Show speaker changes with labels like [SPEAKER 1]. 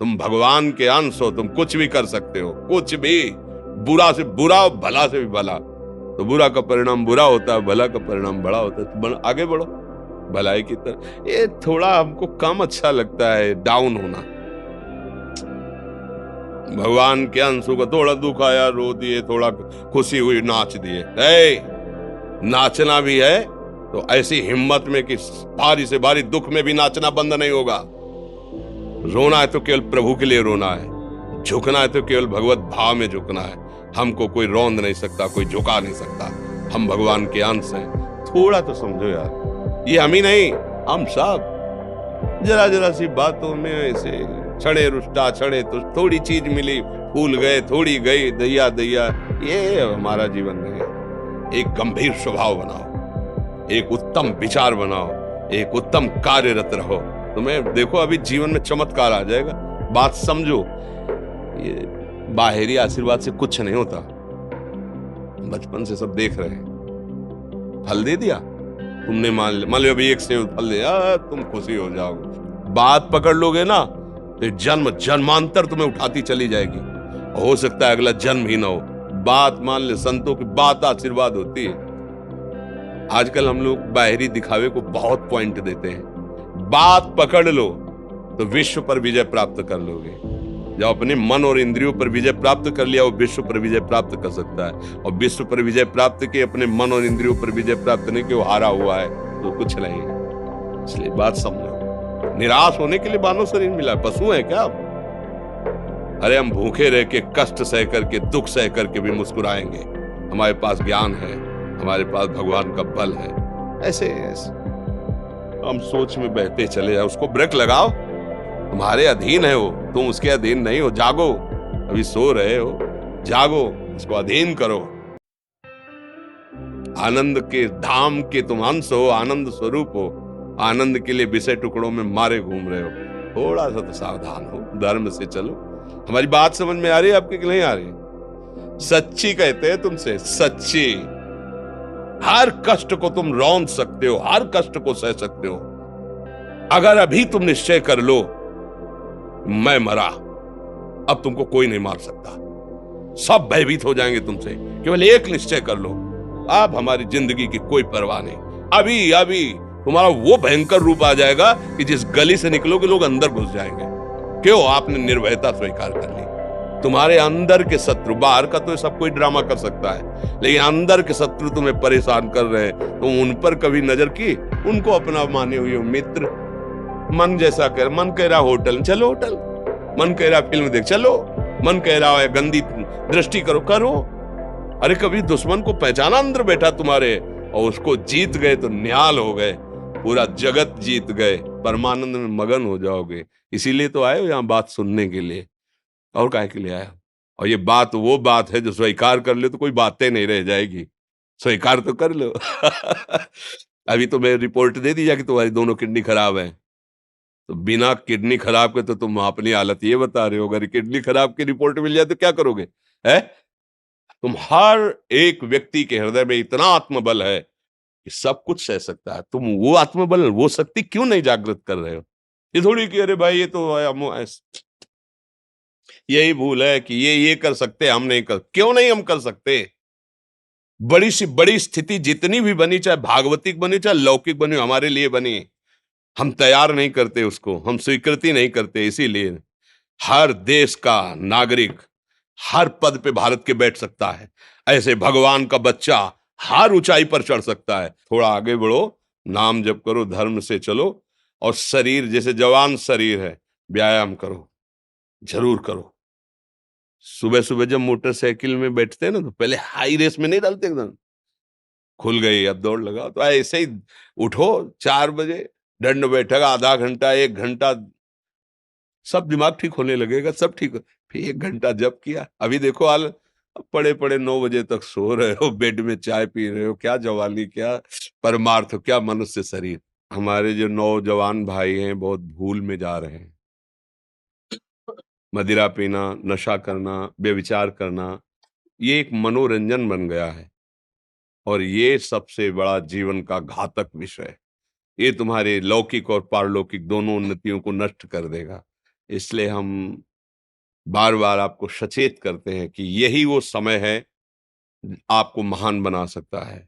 [SPEAKER 1] तुम भगवान के अंश हो, तुम कुछ भी कर सकते हो, कुछ भी। बुरा से बुरा, भला से भी भला। तो बुरा का परिणाम बुरा होता है, भला का परिणाम बड़ा होता है। तो आगे बढ़ो भलाई की तरफ। ये थोड़ा हमको कम अच्छा लगता है डाउन होना। भगवान के अंशों को थोड़ा दुख आया रो दिए, थोड़ा खुशी हुई नाच दिए। नाचना भी है तो ऐसी हिम्मत में कि भारी से भारी दुख में भी नाचना बंद नहीं होगा। रोना है तो केवल प्रभु के लिए रोना है, झुकना है तो केवल भगवत भाव में झुकना है। हमको कोई रौंद नहीं सकता, कोई झुका नहीं सकता। हम भगवान के अंश हैं। थोड़ा तो समझो यार, ये हम ही नहीं, हम सब जरा जरा सी बातों में ऐसे छड़े रुष्टा छड़े तो थोड़ी चीज मिली, फूल गए, थोड़ी गई, दैया दैया। ये हमारा जीवन नहीं है। एक गंभीर स्वभाव बनाओ, एक उत्तम विचार बनाओ, एक उत्तम कार्यरत रहो। तुम्हें देखो अभी जीवन में चमत्कार आ जाएगा। बात समझो, ये बाहरी आशीर्वाद से कुछ नहीं होता। बचपन से सब देख रहे हैं। फल दे दिया तुमने, मान लो अभी एक सेब फल दिया, तुम खुशी हो जाओगे। बात पकड़ लोगे ना तो जन्म जन्मांतर तुम्हें उठाती चली जाएगी। हो सकता है अगला जन्म ही ना हो। बात मान ले, संतों की बात आशीर्वाद होती है। आजकल हम लोग बाहरी दिखावे को बहुत पॉइंट देते हैं। बात पकड़ लो तो विश्व पर विजय प्राप्त कर लोगे। जब अपने मन और इंद्रियों पर विजय प्राप्त कर लिया, वो विश्व पर विजय प्राप्त कर सकता है। और विश्व पर विजय प्राप्त किए, अपने मन और इंद्रियों पर विजय प्राप्त नहीं किया, वो हारा हुआ है तो कुछ नहीं है। इसलिए बात समझो, निराश होने के लिए मानव शरीर मिला, पशु है क्या? अरे हम भूखे रह के, कष्ट सह करके, दुख सह करके भी मुस्कुराएंगे। हमारे पास ज्ञान है, हमारे पास भगवान का बल है। ऐसे हम सोच में बहते चले जाओ, उसको ब्रेक लगाओ। तुम्हारे अधीन है वो, तुम उसके अधीन नहीं हो। जागो, अभी सो रहे हो, जागो, उसको अधीन करो। आनंद के धाम के तुम अंश हो, आनंद स्वरूप हो। आनंद के लिए विषय टुकड़ों में मारे घूम रहे हो। थोड़ा सा तो सावधान हो, धर्म से चलो। हमारी बात समझ में आ रही है आपकी कि नहीं आ रही? सच्ची कहते हैं तुमसे, सच्ची। हर कष्ट को तुम रौंद सकते हो, हर कष्ट को सह सकते हो। अगर अभी तुम निश्चय कर लो मैं मरा, अब तुमको कोई नहीं मार सकता। सब भयभीत हो जाएंगे तुमसे। केवल एक निश्चय कर लो, अब हमारी जिंदगी की कोई परवाह नहीं। अभी अभी तुम्हारा वो भयंकर रूप आ जाएगा कि जिस गली से निकलोगे लोग अंदर घुस जाएंगे। क्यों? आपने निर्भयता स्वीकार कर ली। तुम्हारे अंदर के शत्रु, बाहर का तो सब कोई ड्रामा कर सकता है, लेकिन अंदर के शत्रु तुम्हें परेशान कर रहे हैं। तुम उन पर कभी नजर की? उनको अपना माने हुए मित्र। मन जैसा कर, मन कह रहा होटल चलो, होटल। मन कह रहा फिल्म देख चलो, मन कह रहा है गंदी दृष्टि करो, करो। अरे कभी दुश्मन को पहचाना अंदर बैठा तुम्हारे, और उसको जीत गए तो निहाल हो गए, पूरा जगत जीत गए, परमानंद में मगन हो जाओगे। इसीलिए तो आए हो यहाँ बात सुनने के लिए, और काहे के लिए आया? और ये बात वो बात है जो स्वीकार कर ले तो कोई बातें नहीं रह जाएगी। स्वीकार तो कर लो। अभी तो मैं रिपोर्ट दे दी जा कि तुम्हारी दोनों किडनी खराब है, तो बिना किडनी खराब के तो तुम अपनी हालत ये बता रहे हो। अगर किडनी खराब की रिपोर्ट मिल जाए तो क्या करोगे? है? तुम हर एक व्यक्ति के हृदय में इतना आत्मबल है कि सब कुछ सह सकता है। तुम वो आत्मबल, वो शक्ति क्यों नहीं जागृत कर रहे हो? ये थोड़ी कि अरे भाई ये तो यही भूल है कि ये कर सकते, हम नहीं कर। क्यों नहीं हम कर सकते? बड़ी सी बड़ी स्थिति जितनी भी बनी, चाहे भागवतिक बनी चाहे लौकिक बनी, हमारे लिए बनी, हम तैयार नहीं करते उसको, हम स्वीकृति नहीं करते। इसीलिए हर देश का नागरिक हर पद पे भारत के बैठ सकता है। ऐसे भगवान का बच्चा हर ऊंचाई पर चढ़ सकता है। थोड़ा आगे बढ़ो, नाम जप करो, धर्म से चलो, और शरीर जैसे जवान शरीर है, व्यायाम करो, जरूर करो। सुबह सुबह जब मोटरसाइकिल में बैठते हैं ना, तो पहले हाई रेस में नहीं डालते, एकदम खुल गई अब दौड़ लगाओ, तो ऐसे ही उठो 4 बजे, दंड बैठक आधा घंटा 1 घंटा, सब दिमाग ठीक होने लगेगा, सब ठीक हो। फिर 1 घंटा जप किया। अभी देखो हाल, पड़े पड़े 9 बजे तक सो रहे हो, बेड में चाय पी रहे हो। क्या जवानी, क्या परमार्थ, क्या मनुष्य शरीर। हमारे जो नौजवान भाई हैं बहुत भूल में जा रहे हैं। मदिरा पीना, नशा करना, व्यभिचार करना, ये एक मनोरंजन बन गया है, और ये सबसे बड़ा जीवन का घातक विषय है। ये तुम्हारे लौकिक और पारलौकिक दोनों उन्नतियों को नष्ट कर देगा। इसलिए हम बार-बार आपको सचेत करते हैं कि यही वो समय है, आपको महान बना सकता है।